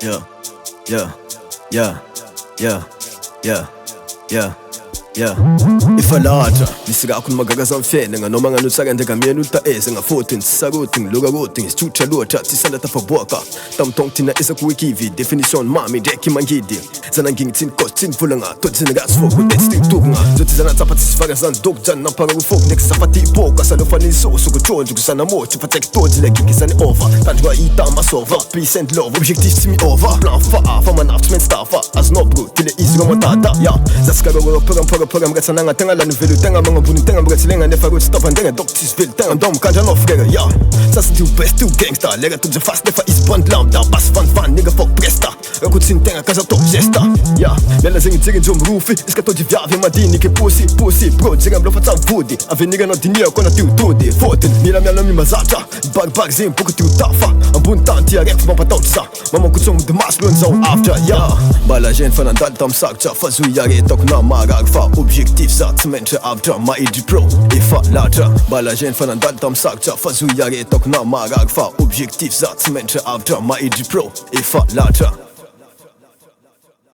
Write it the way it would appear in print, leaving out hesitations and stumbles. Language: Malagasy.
Yeah, yeah, yeah, yeah, yeah, yeah, yeah. Ifalaja lisika kun magaga mfene nganoma nganutsaka ndekamyeni utaeze ngafotin sagutin lugagutin chucha luacha tisanda tafaboka tamtong tina isa kuikivi definition mami deki mangidi zananging tin kostin fulanga totsina gasfo kudetsting tugnga zotizana tapatis fagazan dokjan nampanga fok nek safati boka salofani so sukutonju kusana mochi fatek todile kikisani over tanjwa ita masova peace and love objectif simi over plan fa man afterman staffa as no bro tile izigo matata ya zaskago program gatsananga tenga la nouvelle tenga mga buni tenga mgatsilenga nefa go stop and tenga doctis vil tenga dom kanja no frega ya ça c'est du best du gangsta lega to the fast nefa is bond lambda bas fan nigga fuck presta ekutsin tenga kaza top gesta ya mela zingi tsigi jom rufi iska to diviave madini ke pussy bro zinga blofa tsa vudi aveniga no dinio kona tiu tudi foten mila mi mazacha bag zim puku tiu tafa ambun tanti ya rek mapa totsa mama kutsum de maslun zo after ya bala gen van dal tam sakcha fazu yare tok na magag fa objectif zat mense after ma id pro ifa latra bala gen van dal tam sakcha fazu yare tok na magag fa objectif zat mense after ma id pro ifa latra